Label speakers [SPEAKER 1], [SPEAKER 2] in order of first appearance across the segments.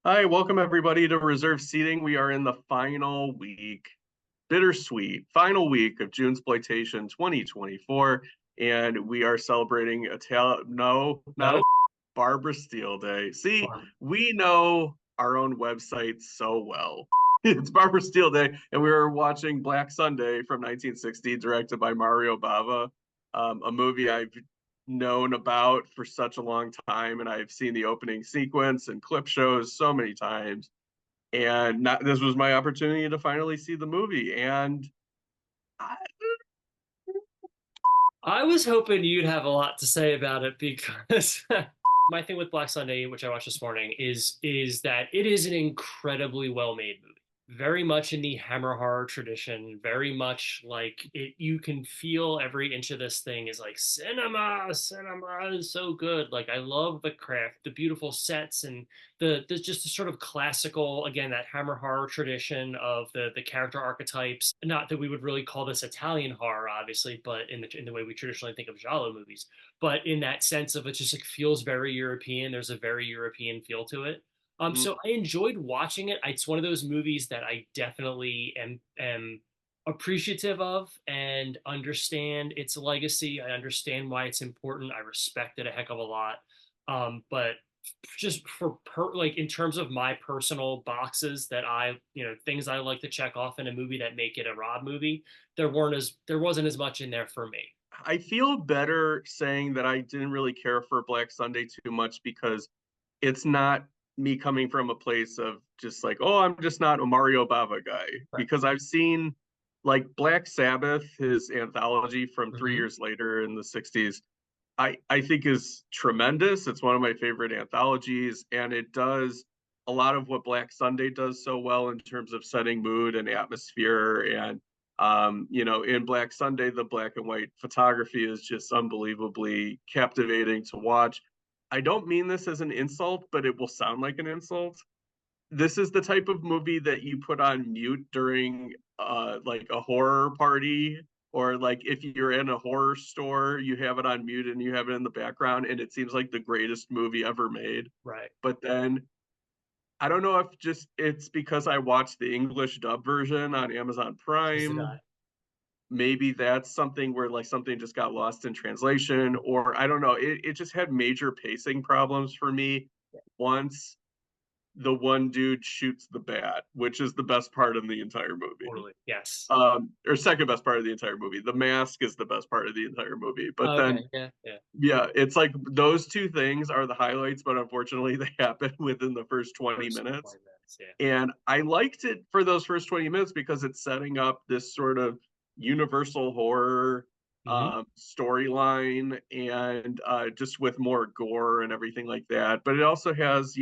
[SPEAKER 1] Hi, welcome everybody to Reserve Seating. We are in the final week, bittersweet final week of June Exploitation 2024, and we are celebrating no, not
[SPEAKER 2] No.
[SPEAKER 1] a Barbara Steele Day. See,
[SPEAKER 2] Fun.
[SPEAKER 1] we know our own website so well. It's Barbara Steele Day, and we were watching Black Sunday from 1960, directed by Mario Bava, a movie I've known about for such a long time, and I've seen the opening sequence and clip shows so many times. And this was my opportunity to finally see the movie. And I,
[SPEAKER 2] I was hoping you'd have a lot to say about it because my thing with Black Sunday, which I watched this morning, is that it is an incredibly well-made movie. Very much in the Hammer horror tradition, very much like it you can feel every inch of this thing is like cinema is so good. Like I love the craft, the beautiful sets and the just the sort of classical, again, that Hammer horror tradition of the character archetypes. Not that we would really call this Italian horror, obviously, but in the way we traditionally think of giallo movies, but in that sense of it just like feels very European. There's a very European feel to it. So I enjoyed watching it. It's one of those movies that I definitely am appreciative of and understand its legacy. I understand why it's important. I respect it a heck of a lot. But just like in terms of my personal boxes that things I like to check off in a movie that make it a Rob movie, there wasn't as much in there for me.
[SPEAKER 1] I feel better saying that I didn't really care for Black Sunday too much because it's not me coming from a place of just like, oh, I'm just not a Mario Bava guy.
[SPEAKER 2] Right.
[SPEAKER 1] Because I've seen like Black Sabbath, his anthology from three
[SPEAKER 2] Mm-hmm.
[SPEAKER 1] years later in the 60s, I think is tremendous. It's one of my favorite anthologies, and it does a lot of what Black Sunday does so well in terms of setting mood and atmosphere. And in Black Sunday, the black and white photography is just unbelievably captivating to watch. I don't mean this as an insult, but it will sound like an insult. This is the type of movie that you put on mute during like a horror party, or like if you're in a horror store, you have it on mute and you have it in the background and it seems like the greatest movie ever made.
[SPEAKER 2] Right.
[SPEAKER 1] But then I don't know if just it's because I watched the English dub version on Amazon
[SPEAKER 2] As did I.
[SPEAKER 1] Prime. Maybe that's something where like something just got lost in translation, or I don't know. It just had major pacing problems for me once the one dude shoots the bat, which is the best part of the entire movie.
[SPEAKER 2] Totally. Yes.
[SPEAKER 1] Or second best part of the entire movie. The mask is the best part of the entire movie. But
[SPEAKER 2] Oh,
[SPEAKER 1] then,
[SPEAKER 2] okay. Yeah. Yeah.
[SPEAKER 1] yeah, it's like those two things are the highlights, but unfortunately, they happen within the first 20
[SPEAKER 2] First
[SPEAKER 1] minutes.
[SPEAKER 2] 20 minutes. Yeah.
[SPEAKER 1] And I liked it for those first 20 minutes because it's setting up this sort of universal horror
[SPEAKER 2] Hmm.
[SPEAKER 1] storyline and just with more gore and everything like that. But it also has,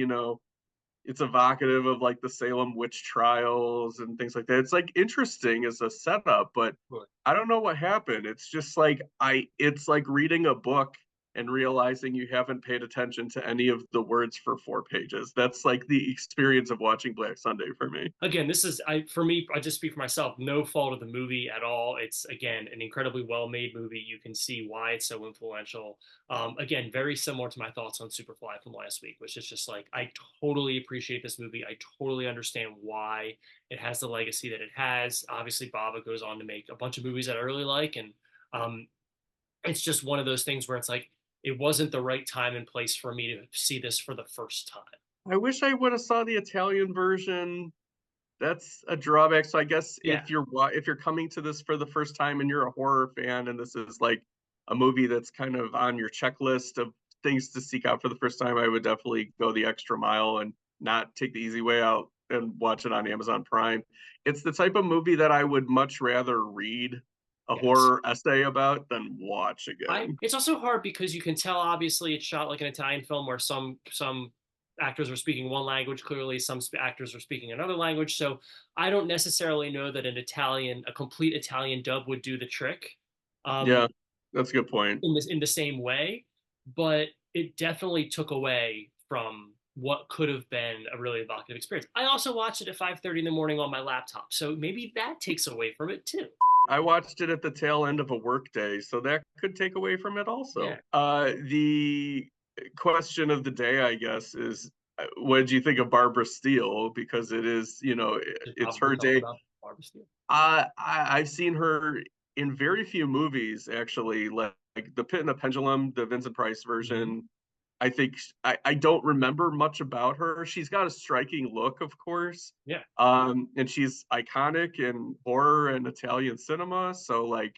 [SPEAKER 1] it's evocative of like the Salem witch trials and things like that. It's like interesting as a setup, but I don't know what happened. It's just like it's like reading a book and realizing you haven't paid attention to any of the words for 4 pages. That's like the experience of watching Black Sunday for me.
[SPEAKER 2] Again, this is for me, I just speak for myself, no fault of the movie at all. It's again an incredibly well-made movie. You can see why it's so influential. Again, very similar to my thoughts on Superfly from last week, which is just like I totally appreciate this movie. I totally understand why it has the legacy that it has. Obviously, Baba goes on to make a bunch of movies that I really like, and um, it's just one of those things where it's like it wasn't the right time and place for me to see this for the first time.
[SPEAKER 1] I wish I would have saw the Italian version. That's a drawback. So I guess
[SPEAKER 2] Yeah.
[SPEAKER 1] if you're coming to this for the first time and you're a horror fan and this is like a movie that's kind of on your checklist of things to seek out for the first time, I would definitely go the extra mile and not take the easy way out and watch it on Amazon Prime. It's the type of movie that I would much rather read a
[SPEAKER 2] Yes.
[SPEAKER 1] horror essay about than watch
[SPEAKER 2] I
[SPEAKER 1] again.
[SPEAKER 2] it's also hard because you can tell obviously it's shot like an Italian film where some actors are speaking one language clearly, some actors are speaking another language. So I don't necessarily know that a complete Italian dub would do the trick um,
[SPEAKER 1] Yeah, that's a good point.
[SPEAKER 2] in the same way, but it definitely took away from what could have been a really evocative experience. I also watched it at 5:30 in the morning on my laptop, so maybe that takes away from it too.
[SPEAKER 1] I watched it at the tail end of a workday, so that could take away from it
[SPEAKER 2] Yeah.
[SPEAKER 1] also. The question of the day, I guess, is what did you think of Barbara Steele? Because it is,
[SPEAKER 2] Should
[SPEAKER 1] it's
[SPEAKER 2] probably
[SPEAKER 1] her
[SPEAKER 2] talk
[SPEAKER 1] day.
[SPEAKER 2] about Barbara Steele.
[SPEAKER 1] I've seen her in very few movies, actually, like The Pit and the Pendulum, the Vincent Price
[SPEAKER 2] Hmm.
[SPEAKER 1] version. I think I don't remember much about her. She's got a striking look, of course.
[SPEAKER 2] Yeah.
[SPEAKER 1] And she's iconic in horror and Italian cinema. So like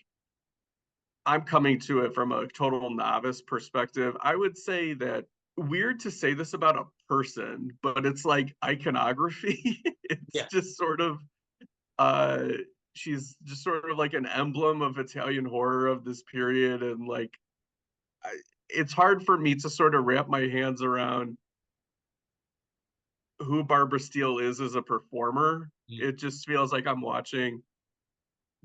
[SPEAKER 1] I'm coming to it from a total novice perspective. I would say that weird to say this about a person, but it's like iconography. It's
[SPEAKER 2] Yeah.
[SPEAKER 1] just sort of uh she's just sort of like an emblem of Italian horror of this period. And like I, it's hard for me to sort of wrap my hands around who Barbara Steele is as a performer.
[SPEAKER 2] Mm.
[SPEAKER 1] It just feels like I'm watching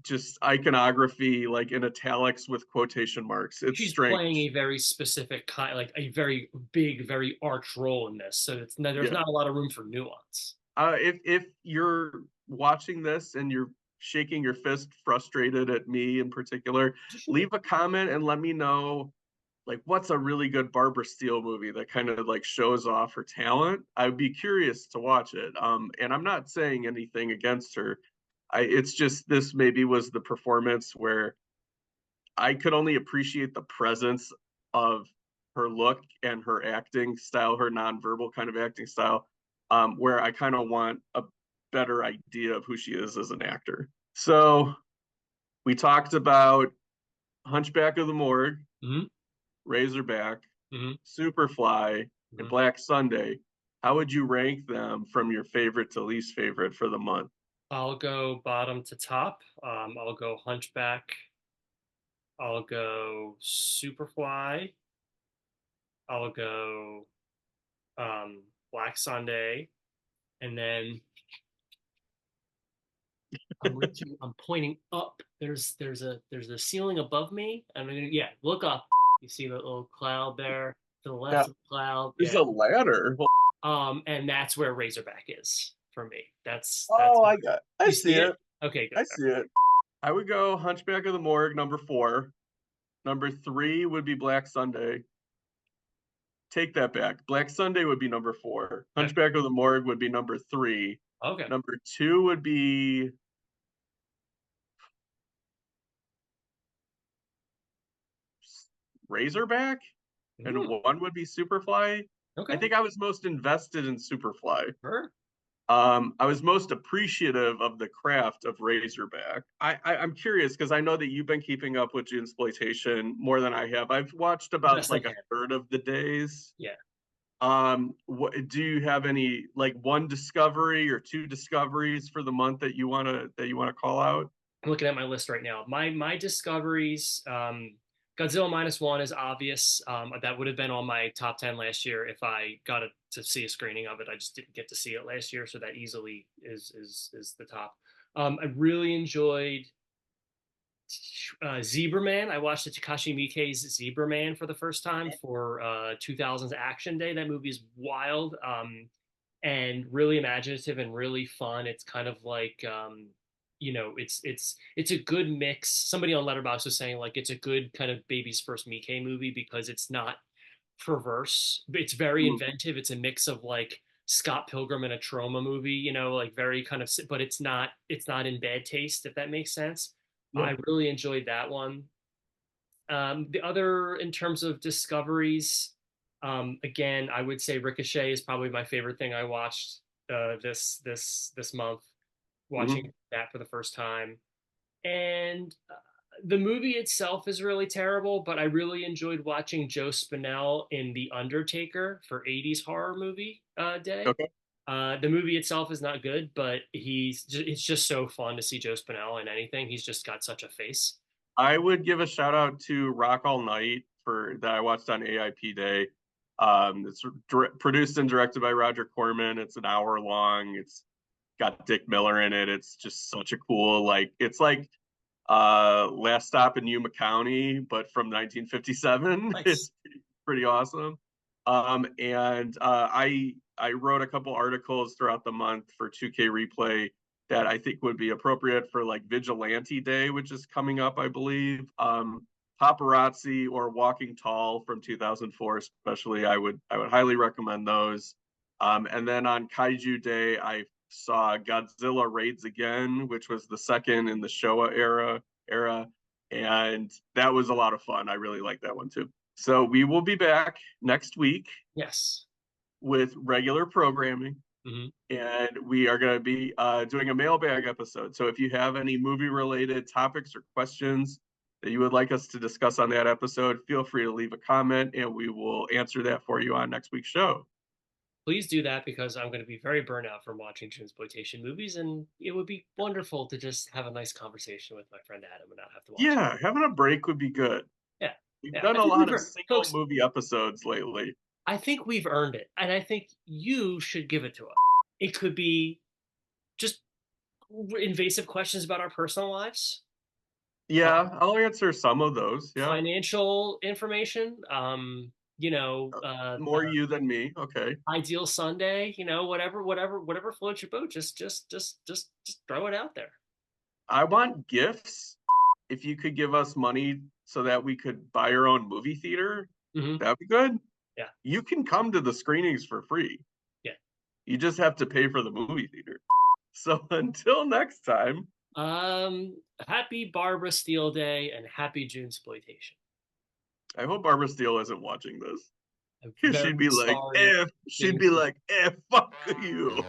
[SPEAKER 1] just iconography like in italics with quotation marks. It's
[SPEAKER 2] She's playing a
[SPEAKER 1] strange.
[SPEAKER 2] very specific kind, like a very big, very arch role in this. So there's
[SPEAKER 1] Yeah.
[SPEAKER 2] not a lot of room for nuance.
[SPEAKER 1] If you're watching this and you're shaking your fist frustrated at me in particular,
[SPEAKER 2] You should.
[SPEAKER 1] leave a comment and let me know like what's a really good Barbara Steele movie that kind of like shows off her talent. I'd be curious to watch it. And I'm not saying anything against her. It's just this maybe was the performance where I could only appreciate the presence of her look and her acting style, her nonverbal kind of acting style, where I kind of want a better idea of who she is as an actor. So we talked about Hunchback of the Morgue,
[SPEAKER 2] Hmm.
[SPEAKER 1] Razorback,
[SPEAKER 2] Hmm.
[SPEAKER 1] Superfly, and
[SPEAKER 2] Hmm.
[SPEAKER 1] Black Sunday. How would you rank them from your favorite to least favorite for the month?
[SPEAKER 2] I'll go bottom to top. I'll go Hunchback. I'll go Superfly. I'll go um, Black Sunday, and then I'm pointing up. There's a ceiling above me. Yeah, look up. You see the little cloud there to the
[SPEAKER 1] Yeah,
[SPEAKER 2] left of the cloud.
[SPEAKER 1] there's
[SPEAKER 2] Yeah.
[SPEAKER 1] a ladder. Well,
[SPEAKER 2] And that's where Razorback is for me. That's
[SPEAKER 1] oh,
[SPEAKER 2] my,
[SPEAKER 1] I
[SPEAKER 2] you
[SPEAKER 1] see
[SPEAKER 2] see it?
[SPEAKER 1] it.
[SPEAKER 2] Okay, good.
[SPEAKER 1] I see it. I would go Hunchback of the Morgue, number 4. Number 3 would be Black Sunday. Take that back. Black Sunday would be number 4.
[SPEAKER 2] Okay.
[SPEAKER 1] Hunchback of the Morgue would be number 3.
[SPEAKER 2] Okay.
[SPEAKER 1] Number 2 would be Razorback, and
[SPEAKER 2] Hmm.
[SPEAKER 1] 1 would be Superfly. I
[SPEAKER 2] Okay.
[SPEAKER 1] think I was most invested in Superfly.
[SPEAKER 2] Sure.
[SPEAKER 1] I was most appreciative of the craft of Razorback. I'm curious because I know that you've been keeping up with Exploitation more than I have. I've watched
[SPEAKER 2] The
[SPEAKER 1] about
[SPEAKER 2] best I
[SPEAKER 1] like a
[SPEAKER 2] can.
[SPEAKER 1] third of the days.
[SPEAKER 2] Yeah.
[SPEAKER 1] Do you have any like one discovery or two discoveries for the month that you wanna call out?
[SPEAKER 2] I'm looking at my list right now. My discoveries, Godzilla minus one is obvious. That would have been on my top 10 last year if I got to see a screening of it. I just didn't get to see it last year, so that easily is the top. I really enjoyed Zebra Man. I watched the Takashi Miike's Zebra Man for the first time for 2000's Action Day. That movie is wild, and really imaginative and really fun. It's kind of like it's a good mix. Somebody on Letterboxd was saying like it's a good kind of baby's first Miike movie because it's not perverse. It's very
[SPEAKER 1] Mm,
[SPEAKER 2] inventive. It's a mix of like Scott Pilgrim and a trauma movie, like very kind of, but it's not in bad taste, if that makes sense.
[SPEAKER 1] yeah.
[SPEAKER 2] I really enjoyed that one. The other, in terms of discoveries, again, I would say Ricochet is probably my favorite thing I watched this month. Watching
[SPEAKER 1] Mhm.
[SPEAKER 2] that for the first time, and the movie itself is really terrible, but I really enjoyed watching Joe Spinell in The Undertaker for 80s horror movie day.
[SPEAKER 1] Okay.
[SPEAKER 2] The movie itself is not good, but it's just so fun to see Joe Spinell in anything. He's just got such a face.
[SPEAKER 1] I would give a shout out to Rock All Night for that I watched on AIP Day. It's produced and directed by Roger Corman. It's an hour long. It's got Dick Miller in it. It's just such a cool like it's like Last Stop in Yuma County, but from 1957.
[SPEAKER 2] Nice.
[SPEAKER 1] It's pretty awesome. And I wrote a couple articles throughout the month for 2K Replay that I think would be appropriate for like Vigilante Day, which is coming up, I believe. Paparazzi or Walking Tall from 2004, especially. I would highly recommend those. And then on Kaiju Day, I saw Godzilla Raids Again, which was the second in the Showa era, and that was a lot of fun. I really like that one too. So we will be back next week
[SPEAKER 2] Yes.
[SPEAKER 1] with regular programming,
[SPEAKER 2] Hmm.
[SPEAKER 1] and we are going to be doing a mailbag episode. So if you have any movie related topics or questions that you would like us to discuss on that episode, feel free to leave a comment and we will answer that for you on next week's show.
[SPEAKER 2] Please do that because I'm going to be very burnt out from watching exploitation movies, and it would be wonderful to just have a nice conversation with my friend Adam and not have to watch it.
[SPEAKER 1] Yeah, having a break would be good.
[SPEAKER 2] Yeah,
[SPEAKER 1] We've
[SPEAKER 2] yeah.
[SPEAKER 1] done
[SPEAKER 2] I
[SPEAKER 1] a
[SPEAKER 2] think
[SPEAKER 1] lot
[SPEAKER 2] we've
[SPEAKER 1] of
[SPEAKER 2] earned,
[SPEAKER 1] single
[SPEAKER 2] folks.
[SPEAKER 1] movie episodes lately.
[SPEAKER 2] I think we've earned it, and I think you should give it to us. It could be just invasive questions about our personal lives, uh,
[SPEAKER 1] Yeah, I'll answer some of those. Yeah.
[SPEAKER 2] financial information,
[SPEAKER 1] More you than me. Okay.
[SPEAKER 2] ideal Sunday, whatever floats your boat. Just throw it out there.
[SPEAKER 1] I want gifts. If you could give us money so that we could buy our own movie theater,
[SPEAKER 2] Hmm.
[SPEAKER 1] that'd be good.
[SPEAKER 2] Yeah,
[SPEAKER 1] You can come to the screenings for free.
[SPEAKER 2] yeah.
[SPEAKER 1] You just have to pay for the movie theater. So until next time,
[SPEAKER 2] Happy Barbara Steele Day and happy June exploitation.
[SPEAKER 1] I hope Barbara Steele isn't watching this.
[SPEAKER 2] I'm
[SPEAKER 1] She'd
[SPEAKER 2] very
[SPEAKER 1] be like,
[SPEAKER 2] sorry.
[SPEAKER 1] she'd be like, fuck you.